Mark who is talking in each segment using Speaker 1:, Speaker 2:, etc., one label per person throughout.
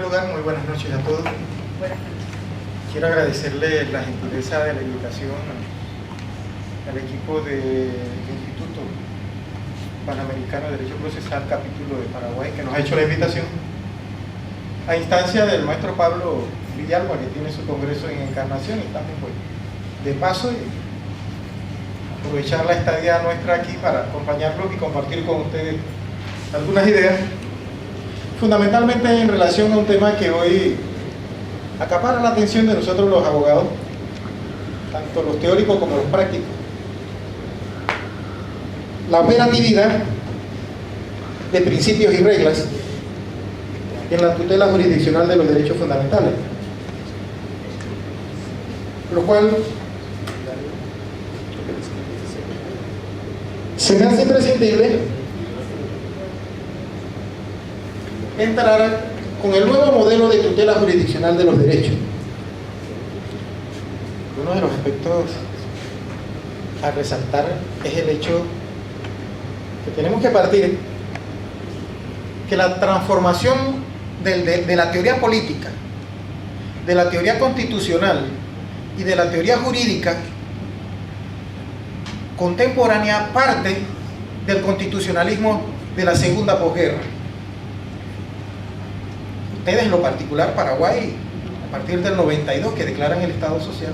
Speaker 1: lugar, muy buenas noches a todos.
Speaker 2: Buenas noches.
Speaker 1: Quiero agradecerle la gentileza de la invitación al equipo del Instituto Panamericano de Derecho Procesal, capítulo de Paraguay, que nos ha hecho la invitación a instancia del maestro Pablo Villalba, que tiene su congreso en Encarnación, y también pues, de paso y aprovechar la estadía nuestra aquí para acompañarlos y compartir con ustedes algunas ideas, fundamentalmente en relación a un tema que hoy acapara la atención de nosotros los abogados, tanto los teóricos como los prácticos: la operatividad de principios y reglas en la tutela jurisdiccional de los derechos fundamentales, lo cual se me hace imprescindible entrar con el nuevo modelo de tutela jurisdiccional de los derechos. Uno de los aspectos a resaltar es el hecho que tenemos que partir que la transformación de la teoría política, de la teoría constitucional y de la teoría jurídica contemporánea parte del constitucionalismo de la segunda posguerra. Ustedes, en lo particular Paraguay, a partir del 92, que declaran el Estado Social,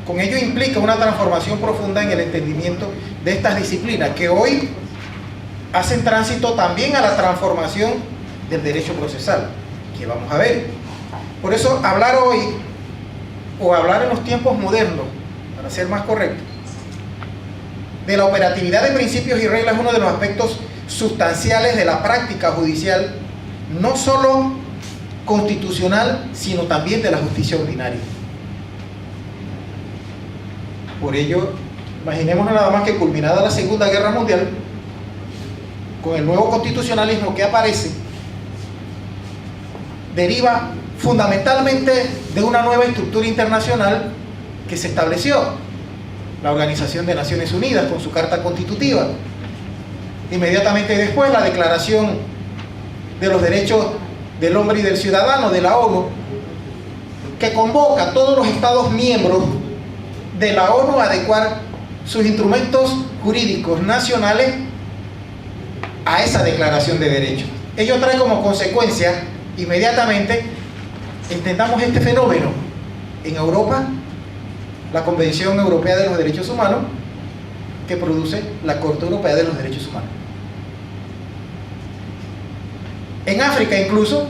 Speaker 1: con ello implica una transformación profunda en el entendimiento de estas disciplinas que hoy hacen tránsito también a la transformación del derecho procesal, que vamos a ver. Por eso hablar hoy, o hablar en los tiempos modernos, para ser más correcto, de la operatividad de principios y reglas es uno de los aspectos sustanciales de la práctica judicial, no solo constitucional, sino también de la justicia ordinaria. Por ello, imaginémonos nada más que, culminada la Segunda Guerra Mundial, con el nuevo constitucionalismo que aparece, deriva fundamentalmente de una nueva estructura internacional que se estableció, la Organización de Naciones Unidas con su Carta Constitutiva. Inmediatamente después, la Declaración de los Derechos del Hombre y del Ciudadano de la ONU, que convoca a todos los Estados miembros de la ONU a adecuar sus instrumentos jurídicos nacionales a esa Declaración de Derechos. Ello trae como consecuencia, inmediatamente, entendamos este fenómeno en Europa, la Convención Europea de los Derechos Humanos, que produce la Corte Europea de los Derechos Humanos. En África, incluso,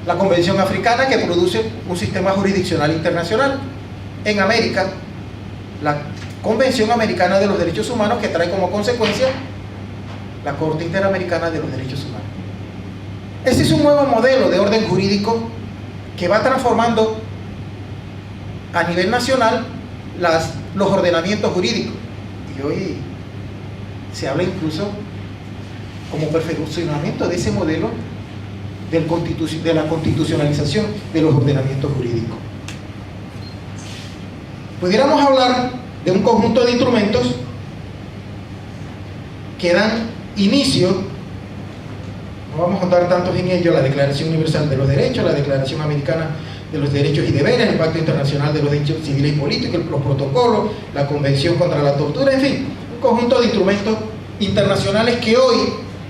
Speaker 1: la Convención Africana, que produce un sistema jurisdiccional internacional. En América, la Convención Americana de los Derechos Humanos, que trae como consecuencia la Corte Interamericana de los Derechos Humanos. Ese es un nuevo modelo de orden jurídico que va transformando a nivel nacional los ordenamientos jurídicos. Y hoy se habla incluso como perfeccionamiento de ese modelo de la constitucionalización de los ordenamientos jurídicos. Pudiéramos hablar de un conjunto de instrumentos que dan inicio, no vamos a contar tantos en ello: la Declaración Universal de los Derechos, la Declaración Americana de los Derechos y Deberes, el Pacto Internacional de los Derechos Civiles y Políticos, los protocolos, la Convención contra la Tortura, en fin, un conjunto de instrumentos internacionales que hoy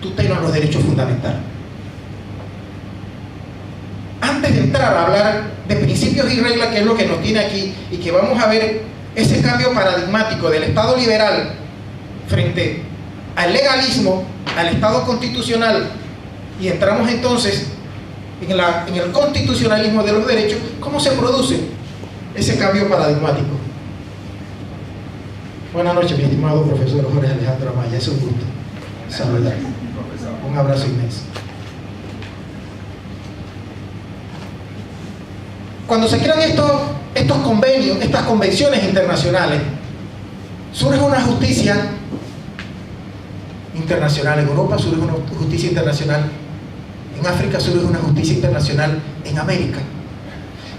Speaker 1: tutelan los derechos fundamentales. Antes de entrar a hablar de principios y reglas, que es lo que nos tiene aquí, y que vamos a ver ese cambio paradigmático del Estado liberal frente al legalismo, al Estado constitucional, y entramos entonces en el constitucionalismo de los derechos, ¿cómo se produce ese cambio paradigmático? Buenas noches, mi estimado profesor Jorge Alejandro Amaya, es un gusto saludar. Un abrazo inmenso. Cuando se crean estos convenios, estas convenciones internacionales, surge una justicia internacional. En Europa surge una justicia internacional, en África surge una justicia internacional, en América,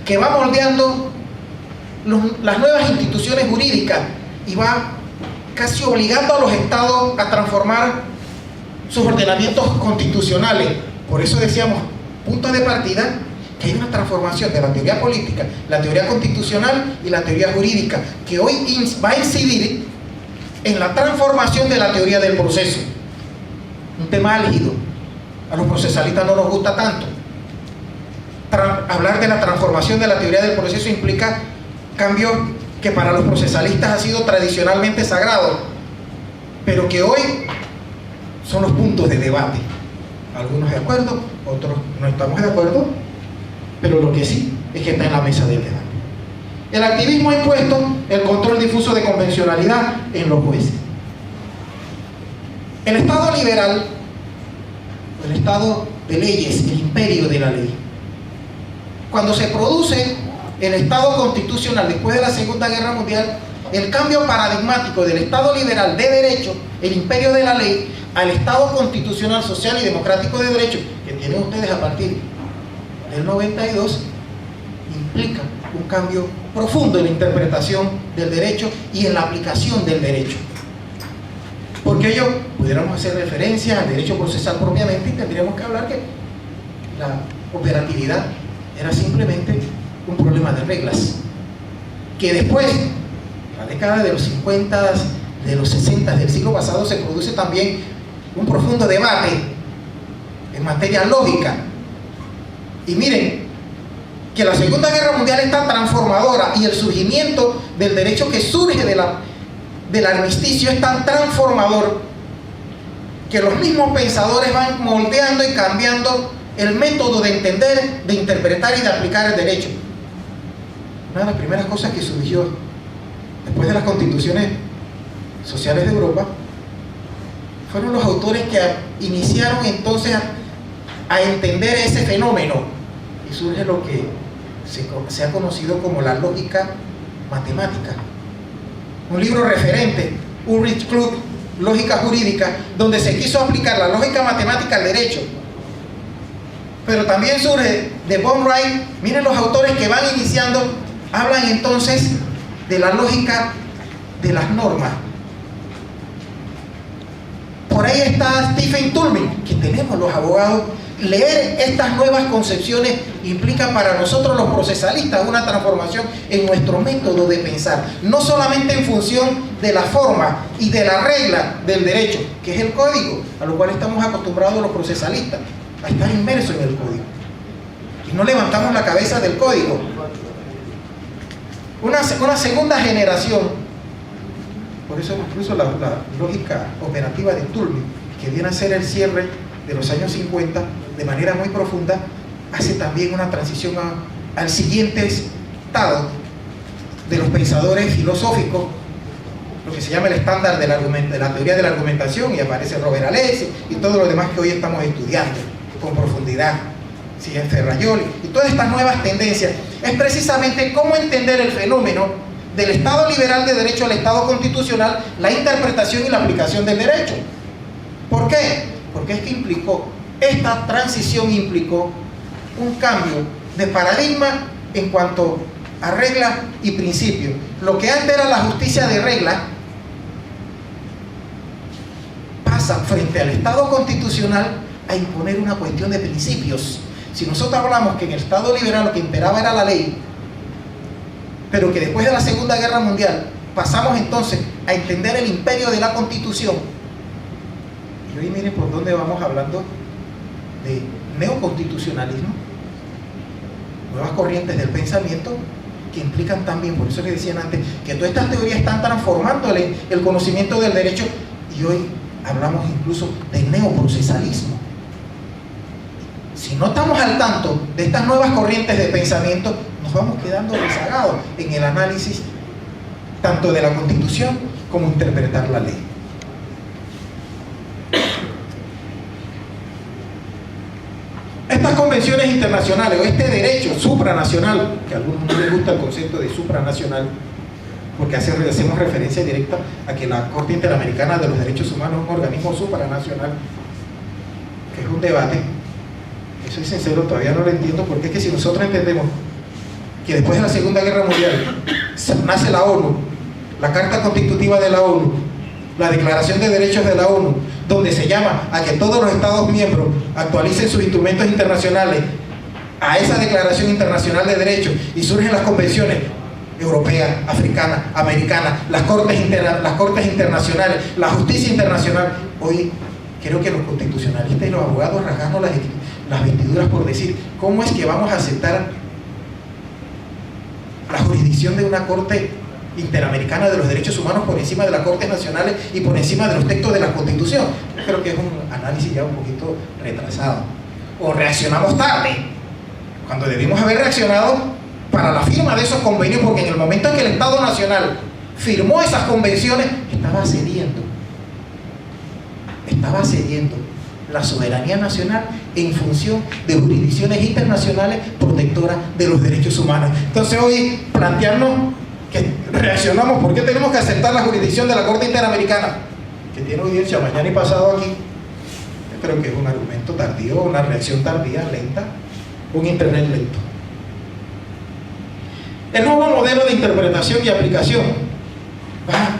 Speaker 1: que va moldeando las nuevas instituciones jurídicas y va casi obligando a los estados a transformar sus ordenamientos constitucionales. Por eso decíamos punto de partida que hay una transformación de la teoría política, la teoría constitucional y la teoría jurídica, que hoy va a incidir en la transformación de la teoría del proceso. Un tema álgido. A los procesalistas no nos gusta tanto. Hablar de la transformación de la teoría del proceso implica cambios que para los procesalistas ha sido tradicionalmente sagrados, pero que hoy son los puntos de debate. Algunos de acuerdo, otros no estamos de acuerdo, pero lo que sí es que está en la mesa del debate. El activismo ha impuesto el control difuso de convencionalidad en los jueces. El Estado liberal, el Estado de leyes, el imperio de la ley. Cuando se produce el Estado constitucional después de la Segunda Guerra Mundial, el cambio paradigmático del Estado liberal de derecho, el imperio de la ley, al Estado constitucional, social y democrático de derecho, que tienen ustedes a partir del 92, implica un cambio profundo en la interpretación del derecho y en la aplicación del derecho. Porque ello pudiéramos hacer referencia al derecho procesal propiamente y tendríamos que hablar que la operatividad era simplemente un problema de reglas, que después, la década de los 50, de los 60 del siglo pasado, se produce también un profundo debate en materia lógica. Y miren que la Segunda Guerra Mundial es tan transformadora y el surgimiento del derecho que surge del armisticio es tan transformador que los mismos pensadores van moldeando y cambiando el método de entender, de interpretar y de aplicar el derecho. Una de las primeras cosas que surgió después de las constituciones sociales de Europa fueron los autores que iniciaron entonces a entender ese fenómeno, y surge lo que se ha conocido como la lógica matemática. Un libro referente, Ulrich Klug, Lógica Jurídica, donde se quiso aplicar la lógica matemática al derecho. Pero también surge de von Wright. Miren los autores que van iniciando, hablan entonces de la lógica de las normas. Por ahí está Stephen Tullman, que tenemos los abogados. Leer estas nuevas concepciones implica para nosotros los procesalistas una transformación en nuestro método de pensar, no solamente en función de la forma y de la regla del derecho, que es el código, a lo cual estamos acostumbrados los procesalistas, a estar inmersos en el código. Y no levantamos la cabeza del código. Una segunda generación, por eso incluso la lógica operativa de Tullman, que viene a ser el cierre de los años 50, de manera muy profunda, hace también una transición al siguiente estado de los pensadores filosóficos, lo que se llama el estándar de la teoría de la argumentación, y aparece Robert Alexis y todo lo demás que hoy estamos estudiando con profundidad, siguen Ferrajoli y todas estas nuevas tendencias. Es precisamente cómo entender el fenómeno del Estado liberal de derecho al Estado constitucional, la interpretación y la aplicación del derecho. ¿Por qué? Porque es que esta transición implicó un cambio de paradigma en cuanto a reglas y principios. Lo que antes era la justicia de reglas pasa frente al Estado constitucional a imponer una cuestión de principios. Si nosotros hablamos que en el Estado liberal lo que imperaba era la ley, pero que después de la Segunda Guerra Mundial pasamos entonces a entender el imperio de la Constitución, y hoy miren por dónde vamos hablando de neoconstitucionalismo, nuevas corrientes del pensamiento que implican también, por eso les decían antes, que todas estas teorías están transformando el conocimiento del derecho, y hoy hablamos incluso de neoprocesalismo. Si no estamos al tanto de estas nuevas corrientes de pensamiento, nos vamos quedando rezagados en el análisis tanto de la Constitución como interpretar la ley. Estas convenciones internacionales o este derecho supranacional, que a algunos no les gusta el concepto de supranacional, porque hacemos referencia directa a que la Corte Interamericana de los Derechos Humanos es un organismo supranacional, que es un debate. Soy sincero, todavía no lo entiendo, porque es que si nosotros entendemos que después de la Segunda Guerra Mundial nace la ONU, la Carta Constitutiva de la ONU, la Declaración de Derechos de la ONU, donde se llama a que todos los Estados miembros actualicen sus instrumentos internacionales a esa Declaración Internacional de Derechos y surgen las convenciones europea, africana, americana, las cortes internacionales, la justicia internacional. Hoy creo que los constitucionalistas y los abogados rasgamos las vestiduras por decir, ¿cómo es que vamos a aceptar la jurisdicción de una corte interamericana de los derechos humanos por encima de las cortes nacionales y por encima de los textos de la Constitución? Yo creo que es un análisis ya un poquito retrasado. O reaccionamos tarde, cuando debimos haber reaccionado para la firma de esos convenios, porque en el momento en que el Estado Nacional firmó esas convenciones, estaba cediendo la soberanía nacional en función de jurisdicciones internacionales protectoras de los derechos humanos. Entonces hoy plantearnos que reaccionamos, ¿por qué tenemos que aceptar la jurisdicción de la Corte Interamericana? Que tiene audiencia mañana y pasado aquí. Yo creo que es un argumento tardío, una reacción tardía, lenta, un internet lento. El nuevo modelo de interpretación y aplicación va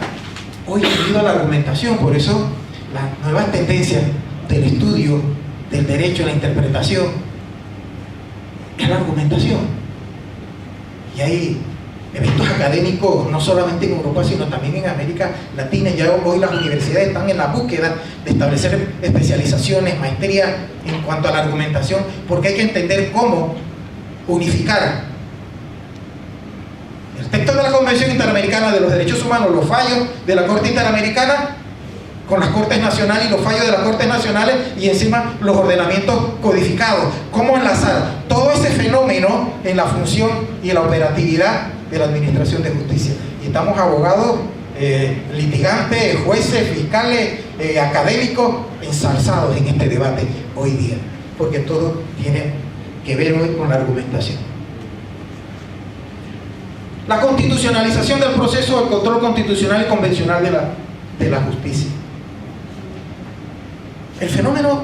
Speaker 1: hoy unido a la argumentación, por eso las nuevas tendencias del estudio del derecho a la interpretación es la argumentación. Y hay eventos académicos no solamente en Europa sino también en América Latina. Ya hoy las universidades están en la búsqueda de establecer especializaciones, maestrías en cuanto a la argumentación, porque hay que entender cómo unificar el texto de la Convención Interamericana de los Derechos Humanos, los fallos de la Corte Interamericana con las Cortes Nacionales y los fallos de las Cortes Nacionales, y encima los ordenamientos codificados. ¿Cómo enlazar todo ese fenómeno en la función y en la operatividad de la Administración de Justicia? Y estamos abogados, litigantes, jueces, fiscales, académicos, ensalzados en este debate hoy día, porque todo tiene que ver hoy con la argumentación. La constitucionalización del proceso del control constitucional y convencional de la justicia. El fenómeno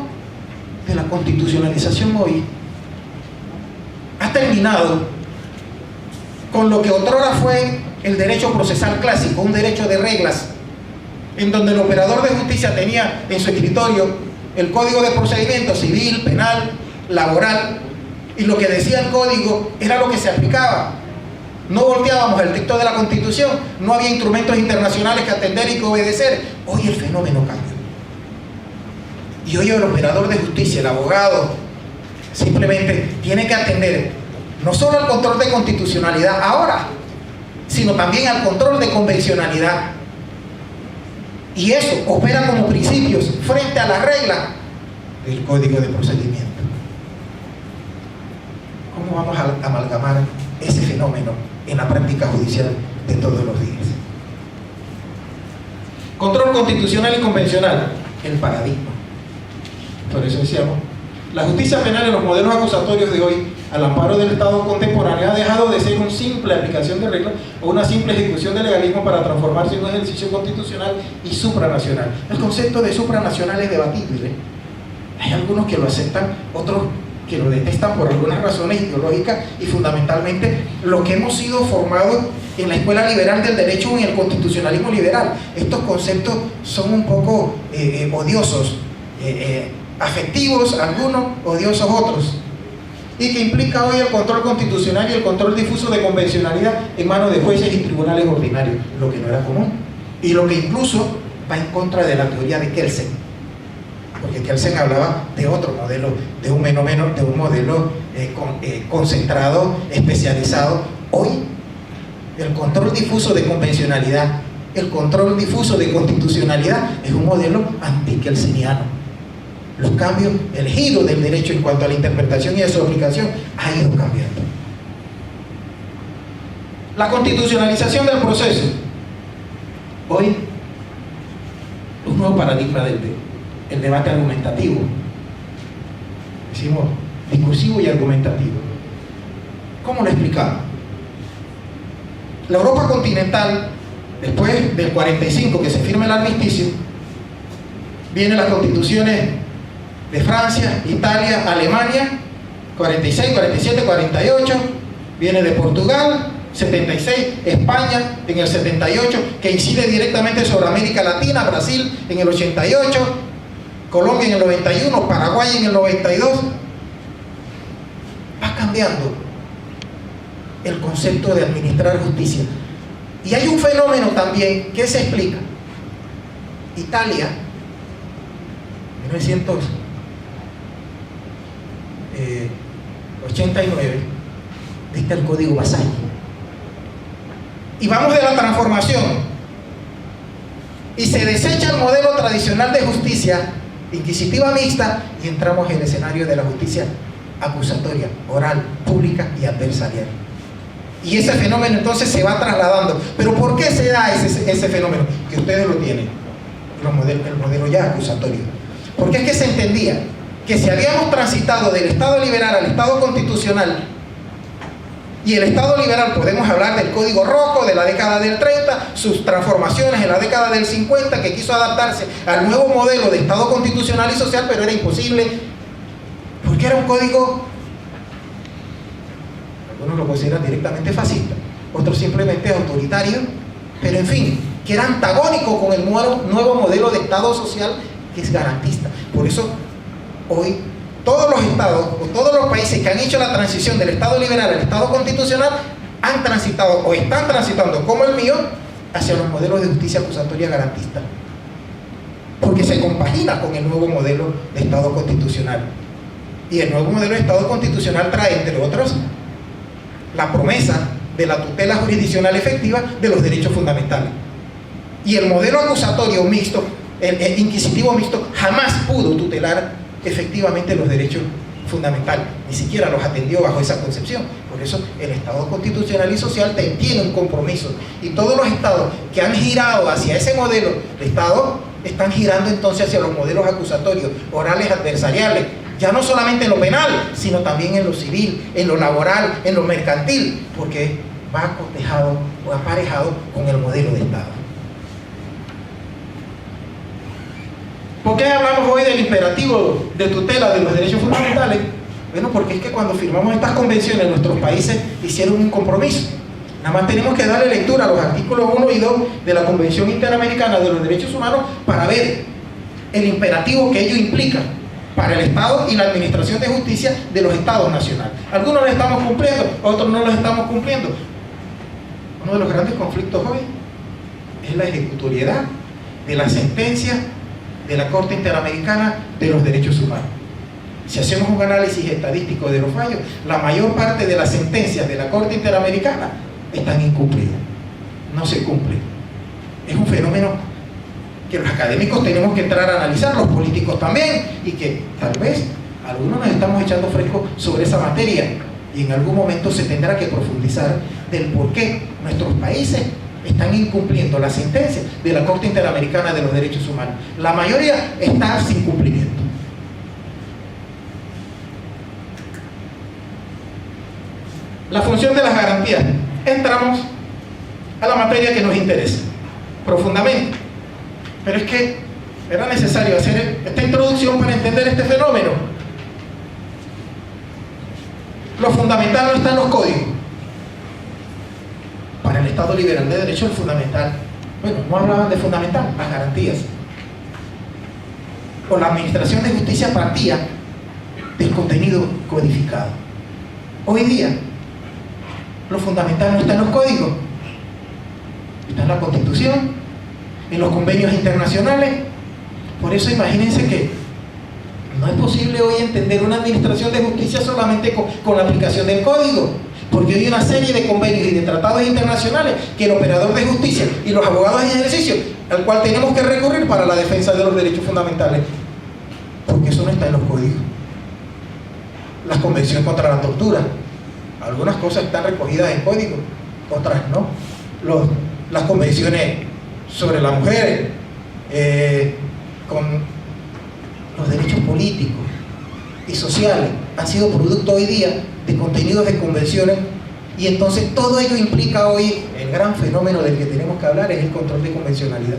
Speaker 1: de la constitucionalización hoy ha terminado con lo que otrora fue el derecho procesal clásico, un derecho de reglas, en donde el operador de justicia tenía en su escritorio el código de procedimiento civil, penal, laboral, y lo que decía el código era lo que se aplicaba. No volteábamos el texto de la Constitución, no había instrumentos internacionales que atender y que obedecer. Hoy el fenómeno cambió. Y hoy el operador de justicia, el abogado, simplemente tiene que atender no solo al control de constitucionalidad ahora, sino también al control de convencionalidad. Y eso opera como principios frente a la regla del Código de Procedimiento. ¿Cómo vamos a amalgamar ese fenómeno en la práctica judicial de todos los días? Control constitucional y convencional, el paradigma. Por eso decíamos, la justicia penal en los modelos acusatorios de hoy, al amparo del Estado contemporáneo, ha dejado de ser una simple aplicación de reglas o una simple ejecución de legalismo para transformarse en un ejercicio constitucional y supranacional. El concepto de supranacional es debatible. Hay algunos que lo aceptan, otros que lo detestan por algunas razones ideológicas, y fundamentalmente lo que hemos sido formados en la escuela liberal del derecho o en el constitucionalismo liberal. Estos conceptos son un poco odiosos, afectivos algunos, odiosos otros, y que implica hoy el control constitucional y el control difuso de convencionalidad en manos de jueces y tribunales ordinarios, lo que no era común, y lo que incluso va en contra de la teoría de Kelsen, porque Kelsen hablaba de otro modelo, de un modelo concentrado, especializado. Hoy el control difuso de convencionalidad, el control difuso de constitucionalidad es un modelo anti-kelseniano. Los cambios, el giro del derecho en cuanto a la interpretación y a su aplicación ha ido cambiando. La constitucionalización del proceso. Hoy, un nuevo paradigma del debate argumentativo. Decimos discursivo y argumentativo. ¿Cómo lo explicamos? La Europa continental, después del 45 que se firma el armisticio, vienen las constituciones de Francia, Italia, Alemania, 46, 47, 48, viene de Portugal, 76, España en el 78, que incide directamente sobre América Latina, Brasil en el 88, Colombia en el 91, Paraguay en el 92. Va cambiando el concepto de administrar justicia. Y hay un fenómeno también que se explica. Italia, 1989, dicta el Código Vasari. Y vamos de la transformación. Y se desecha el modelo tradicional de justicia inquisitiva mixta y entramos en el escenario de la justicia acusatoria, oral, pública y adversarial. Y ese fenómeno entonces se va trasladando. ¿Pero por qué se da ese fenómeno? Que ustedes lo tienen, el modelo ya acusatorio. Porque es que se entendía que si habíamos transitado del Estado liberal al Estado constitucional, y el Estado liberal podemos hablar del Código Rocco de la década del 30, sus transformaciones en la década del 50, que quiso adaptarse al nuevo modelo de Estado constitucional y social, pero era imposible, porque era un código, algunos lo consideran directamente fascista, otros simplemente autoritario, pero en fin, que era antagónico con el nuevo modelo de Estado social que es garantista. Por eso hoy todos los estados o todos los países que han hecho la transición del Estado liberal al Estado constitucional han transitado o están transitando, como el mío, hacia los modelos de justicia acusatoria garantista, porque se compagina con el nuevo modelo de Estado constitucional. Y el nuevo modelo de Estado constitucional trae, entre otros, la promesa de la tutela jurisdiccional efectiva de los derechos fundamentales. Y el modelo acusatorio mixto, el inquisitivo mixto, jamás pudo tutelar efectivamente los derechos fundamentales, ni siquiera los atendió bajo esa concepción. Por eso el Estado constitucional y social tiene un compromiso, y todos los estados que han girado hacia ese modelo de Estado están girando entonces hacia los modelos acusatorios, orales, adversariales, ya no solamente en lo penal, sino también en lo civil, en lo laboral, en lo mercantil, porque va acotejado o aparejado con el modelo de Estado. ¿Por qué hablamos hoy del imperativo de tutela de los derechos fundamentales? Bueno, porque es que cuando firmamos estas convenciones nuestros países hicieron un compromiso. Nada más tenemos que darle lectura a los artículos 1 y 2 de la Convención Interamericana de los Derechos Humanos para ver el imperativo que ello implica para el Estado y la administración de justicia de los Estados nacionales. Algunos lo estamos cumpliendo, otros no lo estamos cumpliendo. Uno de los grandes conflictos hoy es la ejecutoriedad de la sentencia de la Corte Interamericana de los Derechos Humanos. Si hacemos un análisis estadístico de los fallos, la mayor parte de las sentencias de la Corte Interamericana están incumplidas, no se cumplen. Es un fenómeno que los académicos tenemos que entrar a analizar, los políticos también, y que tal vez algunos nos estamos echando fresco sobre esa materia, y en algún momento se tendrá que profundizar del por qué nuestros países están incumpliendo las sentencias de la Corte Interamericana de los Derechos Humanos. La mayoría está sin cumplimiento. La función de las garantías. Entramos a la materia que nos interesa profundamente, pero es que era necesario hacer esta introducción para entender este fenómeno. Lo fundamental no está en los códigos. Para el Estado liberal de derecho, el fundamental, bueno, no hablaban de fundamental, las garantías. O la administración de justicia partía del contenido codificado. Hoy día, lo fundamental no está en los códigos, está en la Constitución, en los convenios internacionales. Por eso imagínense que no es posible hoy entender una administración de justicia solamente con la aplicación del código, porque hay una serie de convenios y de tratados internacionales que el operador de justicia y los abogados en ejercicio, al cual tenemos que recurrir para la defensa de los derechos fundamentales, porque eso no está en los códigos. Las convenciones contra la tortura, algunas cosas están recogidas en código, otras no. Las convenciones sobre la mujer, con los derechos políticos y sociales, han sido producto hoy día de contenidos de convenciones, y entonces todo ello implica hoy el gran fenómeno del que tenemos que hablar, es el control de convencionalidad.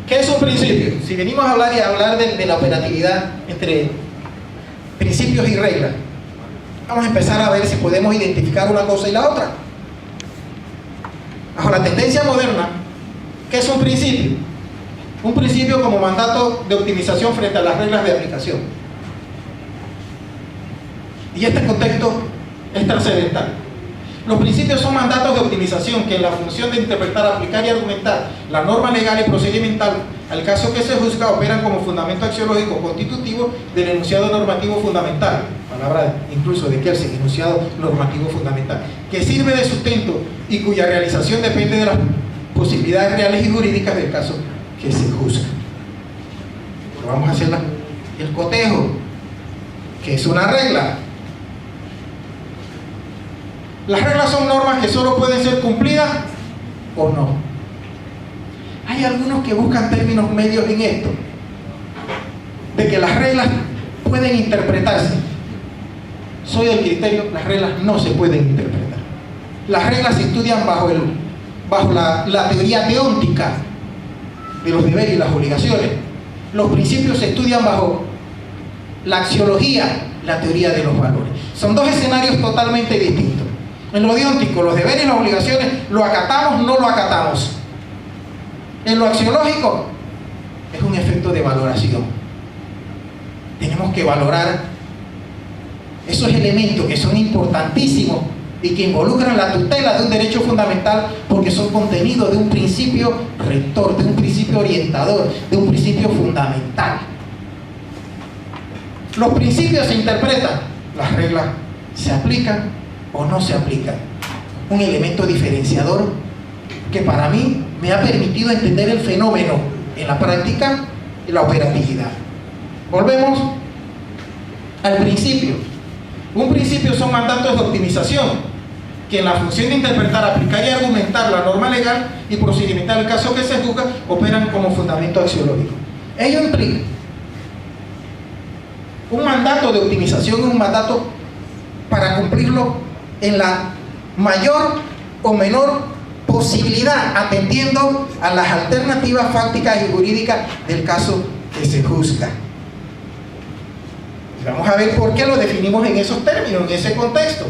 Speaker 1: ¿Qué es un principio? Si venimos a hablar de la operatividad entre principios y reglas, Vamos a empezar a ver si podemos identificar una cosa y la otra. Bajo la tendencia moderna, ¿qué es un principio? Un principio como mandato de optimización frente a las reglas de aplicación. Y este contexto es trascendental. Los principios son mandatos de optimización que en la función de interpretar, aplicar y argumentar la norma legal y procedimental al caso que se juzga operan como fundamento axiológico constitutivo del enunciado normativo fundamental, palabra incluso de Kelsen, enunciado normativo fundamental, que sirve de sustento y cuya realización depende de las posibilidades reales y jurídicas del caso que se juzga. Pero vamos a hacer el cotejo, que es una regla. Las reglas son normas que solo pueden ser cumplidas o no. Hay algunos que buscan términos medios en esto, de que las reglas pueden interpretarse. Soy del criterio, las reglas no se pueden interpretar. Las reglas se estudian bajo la teoría deóntica de los deberes y las obligaciones. Los principios se estudian bajo la axiología, la teoría de los valores. Son dos escenarios totalmente distintos. En lo deóntico, los deberes y las obligaciones, ¿lo acatamos o no lo acatamos? En lo axiológico, es un efecto de valoración. Tenemos que valorar esos elementos que son importantísimos y que involucran la tutela de un derecho fundamental porque son contenidos de un principio rector, de un principio orientador, de un principio fundamental. Los principios se interpretan, las reglas se aplican o no se aplican. Un elemento diferenciador que para mí me ha permitido entender el fenómeno en la práctica y la operatividad. Volvemos al principio. Un principio son mandatos de optimización que en la función de interpretar, aplicar y argumentar la norma legal y procedimental el caso que se juzga operan como fundamento axiológico. Ello implica un mandato de optimización, un mandato para cumplirlo en la mayor o menor posibilidad, atendiendo a las alternativas fácticas y jurídicas del caso que se juzga. Vamos a ver por qué lo definimos en esos términos, en ese contexto.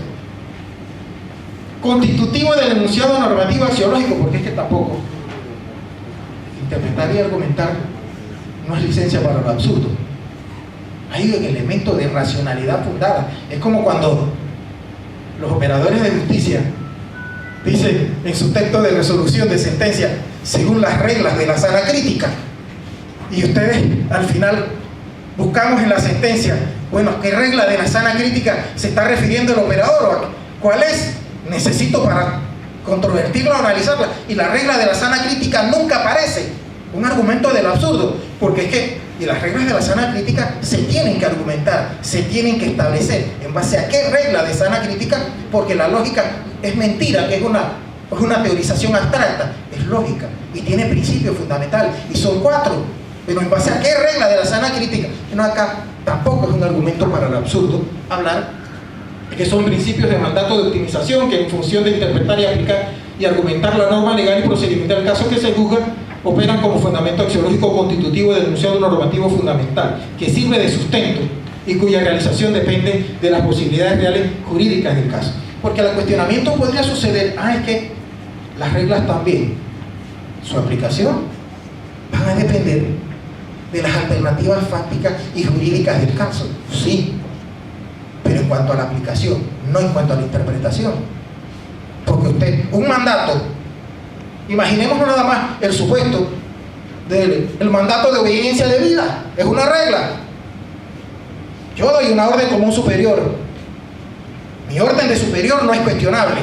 Speaker 1: Constitutivo del enunciado normativo axiológico, porque es que tampoco interpretar y argumentar no es licencia para lo absurdo. Hay un elemento de racionalidad fundada. Es como cuando los operadores de justicia dicen en su texto de resolución de sentencia, según las reglas de la sana crítica, y ustedes al final buscamos en la sentencia, bueno, ¿qué regla de la sana crítica se está refiriendo el operador? ¿Cuál es? Necesito para controvertirla o analizarla, y la regla de la sana crítica nunca aparece. Un argumento del absurdo, porque es que y las reglas de la sana crítica se tienen que argumentar, se tienen que establecer en base a qué regla de sana crítica, porque la lógica es mentira, que es una teorización abstracta, es lógica y tiene principios fundamentales y son 4, pero en base a qué regla de la sana crítica. No, acá tampoco es un argumento para el absurdo hablar de que son principios de mandato de optimización que en función de interpretar y aplicar y argumentar la norma legal y procedimental del caso que se juzga operan como fundamento axiológico constitutivo del enunciado normativo fundamental, que sirve de sustento y cuya realización depende de las posibilidades reales jurídicas del caso. Porque el cuestionamiento podría suceder, es que las reglas también, su aplicación, van a depender de las alternativas fácticas y jurídicas del caso. Sí, pero en cuanto a la aplicación, no en cuanto a la interpretación. Porque usted, un mandato, imaginémonos nada más el supuesto del mandato de obediencia debida, es una regla. Yo doy una orden como un superior, mi orden de superior no es cuestionable,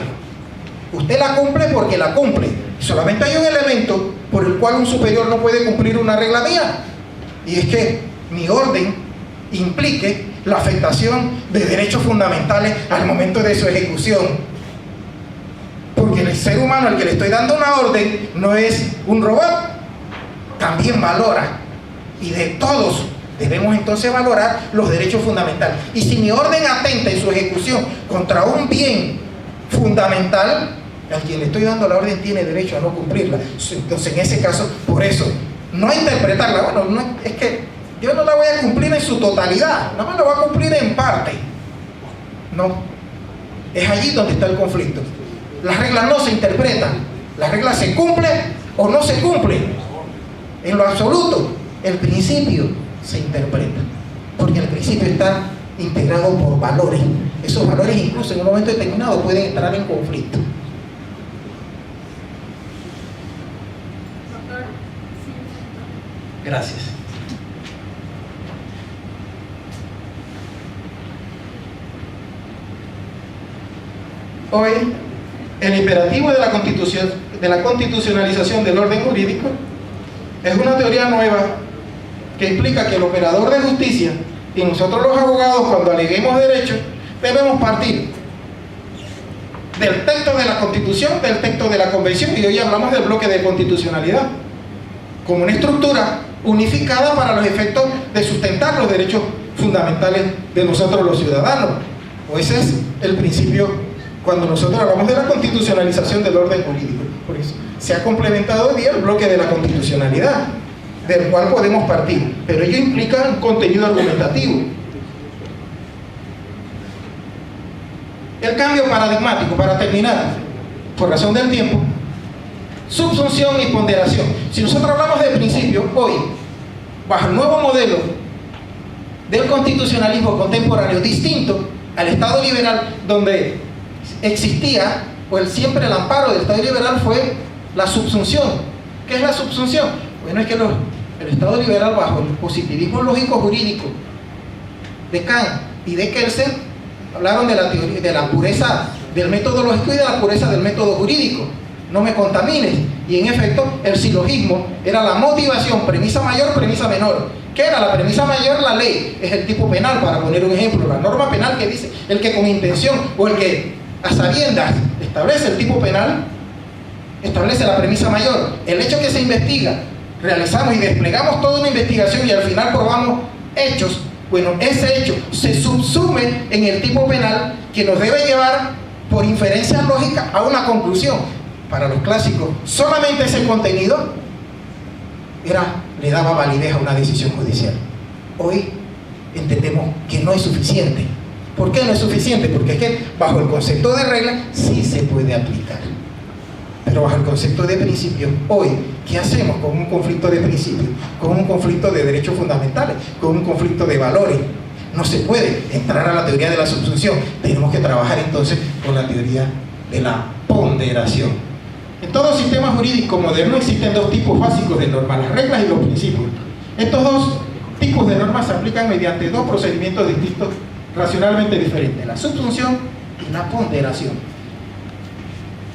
Speaker 1: usted la cumple porque la cumple. Solamente hay un elemento por el cual un superior no puede cumplir una regla mía, y es que mi orden implique la afectación de derechos fundamentales al momento de su ejecución. Porque el ser humano al que le estoy dando una orden no es un robot, también valora, y de todos debemos entonces valorar los derechos fundamentales. Y si mi orden atenta en su ejecución contra un bien fundamental, al quien le estoy dando la orden tiene derecho a no cumplirla. Entonces en ese caso, por eso, no interpretarla, bueno, no, es que yo no la voy a cumplir en su totalidad, nada más la voy a cumplir en parte. No, es allí donde está el conflicto. Las reglas no se interpretan, las reglas se cumplen o no se cumplen. En lo absoluto, el principio se interpreta, porque el principio está integrado por valores. Esos valores incluso en un momento determinado pueden entrar en conflicto. Gracias. Hoy, el imperativo de la constitucionalización del orden jurídico es una teoría nueva que implica que el operador de justicia y nosotros los abogados, cuando aleguemos derechos, debemos partir del texto de la Constitución, del texto de la Convención, y hoy hablamos del bloque de constitucionalidad como una estructura unificada para los efectos de sustentar los derechos fundamentales de nosotros los ciudadanos. O ese es el principio cuando nosotros hablamos de la constitucionalización del orden jurídico. Por eso se ha complementado hoy día el bloque de la constitucionalidad, del cual podemos partir, pero ello implica un contenido argumentativo. El cambio paradigmático, para terminar, por razón del tiempo: subsunción y ponderación. Si nosotros hablamos de principio, hoy, bajo el nuevo modelo del constitucionalismo contemporáneo, distinto al Estado liberal, donde existía, pues siempre el amparo del Estado liberal fue la subsunción. ¿Qué es la subsunción? Bueno, es que el Estado liberal, bajo el positivismo lógico jurídico de Kant y de Kelsen, hablaron de la teoría, de la pureza del método lógico y de la pureza del método jurídico. No me contamines. Y en efecto, el silogismo era la motivación, premisa mayor, premisa menor. ¿Qué era la premisa mayor? La ley. Es el tipo penal, para poner un ejemplo. La norma penal que dice el que con intención o el que a sabiendas establece el tipo penal, establece la premisa mayor. El hecho que se investiga, realizamos y desplegamos toda una investigación y al final probamos hechos. Bueno, ese hecho se subsume en el tipo penal, que nos debe llevar por inferencia lógica a una conclusión. Para los clásicos, solamente ese contenido le daba validez a una decisión judicial. Hoy entendemos que no es suficiente. ¿Por qué no es suficiente? Porque es que bajo el concepto de regla sí se puede aplicar, pero bajo el concepto de principio, hoy, ¿qué hacemos con un conflicto de principios? Con un conflicto de derechos fundamentales, con un conflicto de valores. No se puede entrar a la teoría de la subsunción. Tenemos que trabajar entonces con la teoría de la ponderación. En todo sistema jurídico moderno existen dos tipos básicos de normas: las reglas y los principios. Estos dos tipos de normas se aplican mediante dos procedimientos distintos, racionalmente diferentes: la subsunción y la ponderación.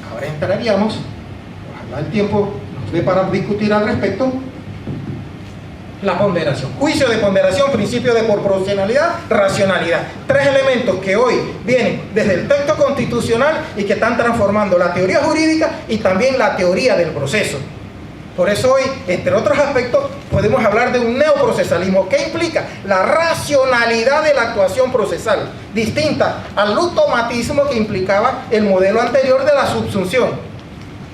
Speaker 1: Ahora entraríamos, ojalá el tiempo nos dé para discutir al respecto, la ponderación. Juicio de ponderación, principio de proporcionalidad, racionalidad. Tres elementos que hoy vienen desde el texto constitucional y que están transformando la teoría jurídica y también la teoría del proceso. Por eso hoy, entre otros aspectos, podemos hablar de un neoprocesalismo. ¿Qué implica? La racionalidad de la actuación procesal, distinta al automatismo que implicaba el modelo anterior de la subsunción.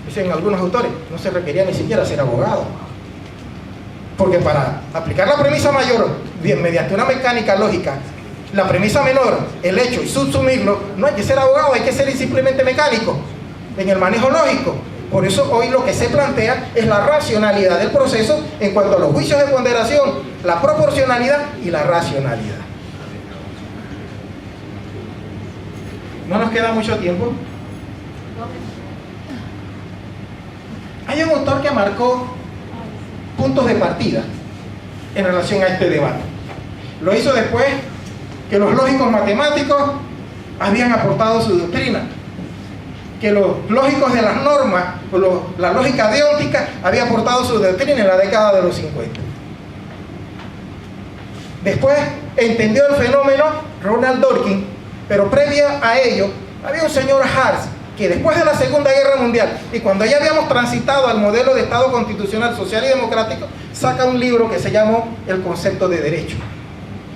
Speaker 1: Dicen algunos autores, no se requería ni siquiera ser abogado, porque para aplicar la premisa mayor bien, mediante una mecánica lógica, la premisa menor, el hecho, y subsumirlo, no hay que ser abogado, hay que ser simplemente mecánico en el manejo lógico. Por eso hoy lo que se plantea es la racionalidad del proceso en cuanto a los juicios de ponderación, la proporcionalidad y la racionalidad. No nos queda mucho tiempo. Hay un autor que marcó puntos de partida en relación a este debate. Lo hizo después que los lógicos matemáticos habían aportado su doctrina, que los lógicos de las normas, la lógica deóntica, había aportado su doctrina en la década de los 50. Después entendió el fenómeno Ronald Dworkin, pero previa a ello había un señor Hartz, que después de la Segunda Guerra Mundial y cuando ya habíamos transitado al modelo de Estado constitucional, social y democrático, saca un libro que se llamó El concepto de derecho.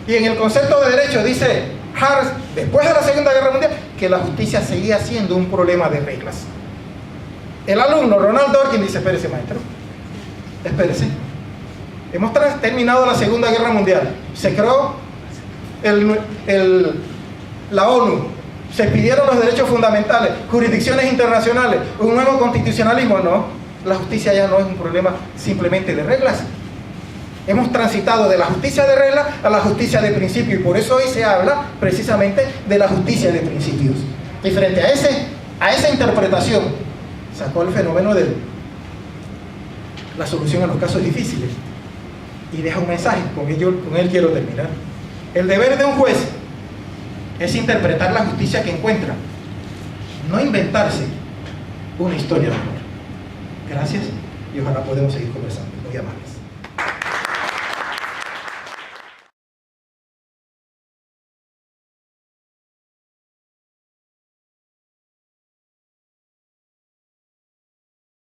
Speaker 1: Y en el concepto de derecho dice Hartz, después de la Segunda Guerra Mundial, que la justicia seguía siendo un problema de reglas. El alumno Ronald Dworkin dice: espérese, maestro, espérese, hemos terminado la Segunda Guerra Mundial, se creó la ONU, Se pidieron los derechos fundamentales, jurisdicciones internacionales, un nuevo constitucionalismo. No, la justicia ya no es un problema simplemente de reglas. Hemos transitado de la justicia de reglas a la justicia de principios, y por eso hoy se habla precisamente de la justicia de principios. Y frente a esa interpretación, sacó el fenómeno de la solución a los casos difíciles y deja un mensaje, con él quiero terminar. El deber de un juez es interpretar la justicia que encuentra, no inventarse una historia de amor. Gracias, y ojalá podamos seguir conversando. Muy amables.